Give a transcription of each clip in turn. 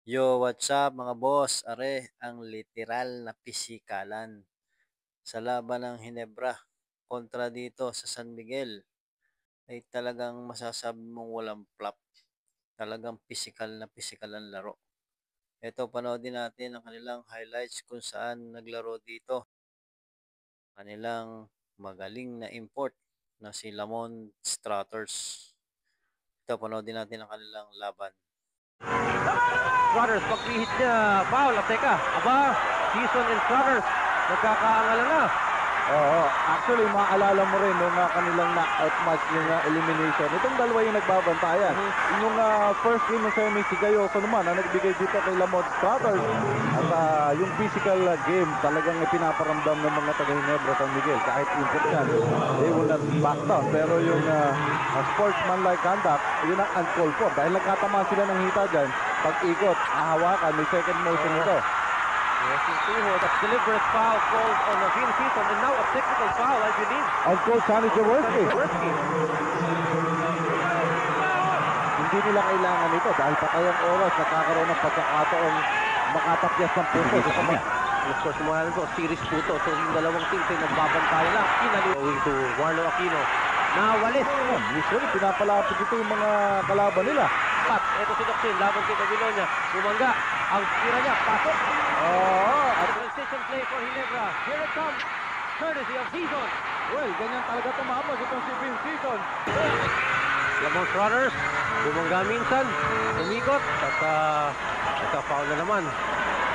Yo, what's up mga boss? Are, ang literal na pisikalan sa laban ng Hinebra kontra dito sa San Miguel ay talagang masasabi mong walang flop. Talagang pisikal ang laro. Ito, panoodin natin ang kanilang highlights kung saan naglaro dito. Kanilang magaling na import na si Lamont Stratters. Ito, panoodin natin ang kanilang laban. Strutters, pag-hit niya, foul. Teka, Season and Strutters, nagkakaangala na. Oo, actually maaalala mo rin nung kanilang knockout match yung elimination. Itong dalawa yung nagbabantayan. Yung first game ng semi, si Gayoso naman ang nagbigay dito kay Lamont Stratters. At yung physical game talagang pinaparamdam ng mga taga-Hinebra San Miguel. Kahit input yan, they will not back down. Pero yung sportsman-like conduct, yun ang uncalled for. Dahil nagkatamaan sila ng hita dyan, pag-ikot, ahawakan, may second motion ito. Yes, that's deliberate foul called on Naveen Season, and now a technical foul, I believe. On coach Sonny Jaworski. Hindi nila kailangan ito dahil patayang oras nakakaroon ng pagkakataong makatapyas ng puso sa kanya. Of course, mula nito, series po ito. So, yung dalawang teams ay nagbabantay lang. Going to Warlo Aquino. Nawalis. Usually, pinapalapit ito yung mga kalaban nila. Pat, ito si Doxin, laban kay Babylonia. Bumangga, ang tira niya, pasok. Transition play for Hinebra. Here it comes, courtesy of Season. Well, ganyan talaga tumapos itong si Vince Season. Lamont Strutters, bumangga minsan, umikot, at nagka-foul na naman.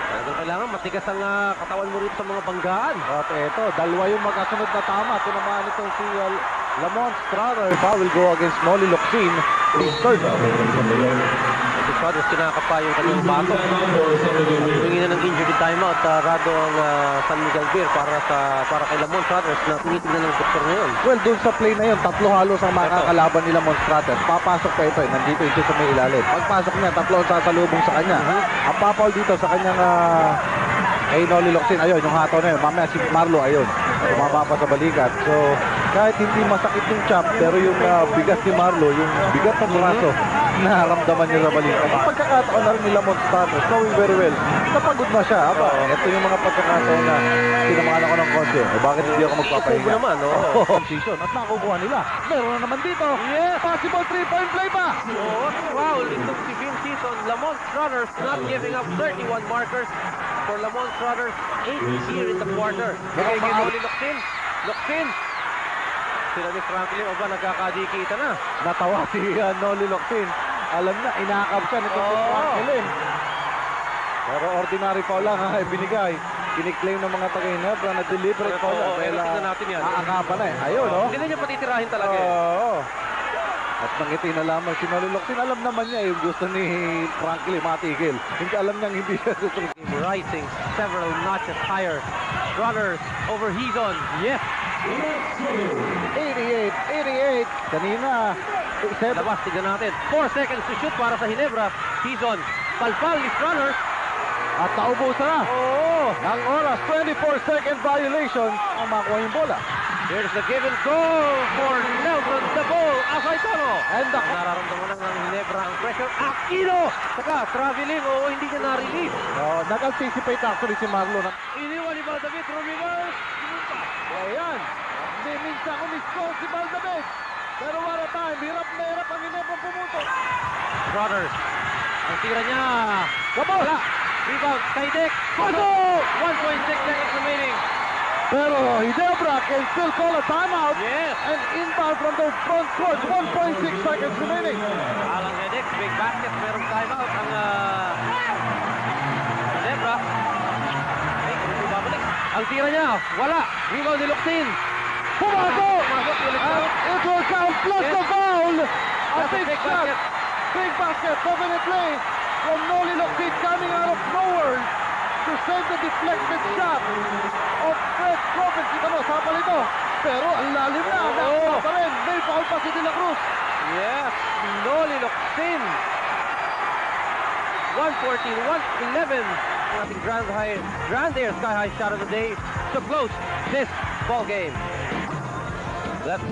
Talagang kailangan matigas ang katawan mo rito sa mga banggaan. At ito, dalawa yung magkasunod na tama. Tinamaan itong si Lamont Strutters. Foul will go against Noli Locsin. Third. Si Strutters kinakapa yung kanyang bato. Humingi na ng injury timeout. Rado ang San Miguel Beer para kay Lamont Strutters na tinitignan ng doktor ngayon. Well, dun sa play na yun, tatlo halos ang makakalaban ni Lamont Strutters. Papasok pa ito. Nandito ito sa may ilalim. Pagpasok niya, tatlo ang sasalubong sa kanya. Ang papaul dito sa kanyang kay Noli Locsin. Ayun, yung hato na yun. Mamaya si Marlo, ayun. Tumama pa sa balikat. So, kahit hindi masakit yung chop, pero yung bigat ni Marlo, yung bigat ng braso, naramdaman niya sa balikat. Ang pagkakataon na rin ni Lamont Stratters, knowing very well, napagod na siya. Ito yung mga pagkakataon na sinamahan ako ng kotse. Bakit hindi ako magpapahinga? naman, Season at nakukuha nila. Meron na naman dito. Yes! Possible 3-point play pa. Foul. It took si Vince Season. Lamont Strutters not giving up 31 markers for Lamont Strutters. 8 here in the quarter. Okay, Noli Locsin. Locsin. Sila ni Franklin Oba nagkakadikita na. Natawa si Noli Locsin. Alam na, inakap siya nitong si Franklin. Pero ordinary foul lang binigay. Kiniklaim ng mga taga-Hinebra na deliberate foul lang. Tingnan natin yan. Aakapan na Ayun, Hindi na niya patitirahin talaga At nangiti na lamang si Noli Locsin. Alam naman niya yung gusto ni Franklin matigil. Hindi alam niyang hindi siya gusto. Rising several notches higher. Strutters over Hizon. Yes! 88. Kanina. Labas, tignan natin. 4 seconds to shoot para sa Hinebra. Hizon. Palpal ni Strutters. At naubusan na. Ng oras, 24-second violation ang makuha yung bola. Here's the give and go for Nelson Dabo Asaitono. And nararamdaman lang ng Hinebra ang pressure. Aquino! Saka, traveling, hindi niya na-release. Nag-anticipate actually si Marlo. Iniwan ni Baldabit, Rumibers. Ayan. Hindi minsan umiscore si Baldabit. Pero what a time. Hirap na hirap ang Hinebra pumutok. Strutters. Ang tira niya. Wala. Rebound. Kaidek. Paso! 1.6 seconds remaining. Pero Hinebra can still call a timeout. Yes. And inbound from their front court. 1.6 seconds remaining. Alang Kaidek. Big basket. Merong timeout. Ang Hinebra. Ang tira niya. Wala. Rebound ni Locsin. Pumasok! It will count plus the foul. A big shot. Big basket. 7 play from Noli Locsin coming out of nowhere to send the deflected shot of Fred Crawford. Kita mo, sapal ito. Pero ang lalim na. Nakuha pa rin. May foul pa si De La Cruz. Yes. Noli Locsin. 114, 111. Ating Grand Air Sky High shot of the day to close this ball game. That's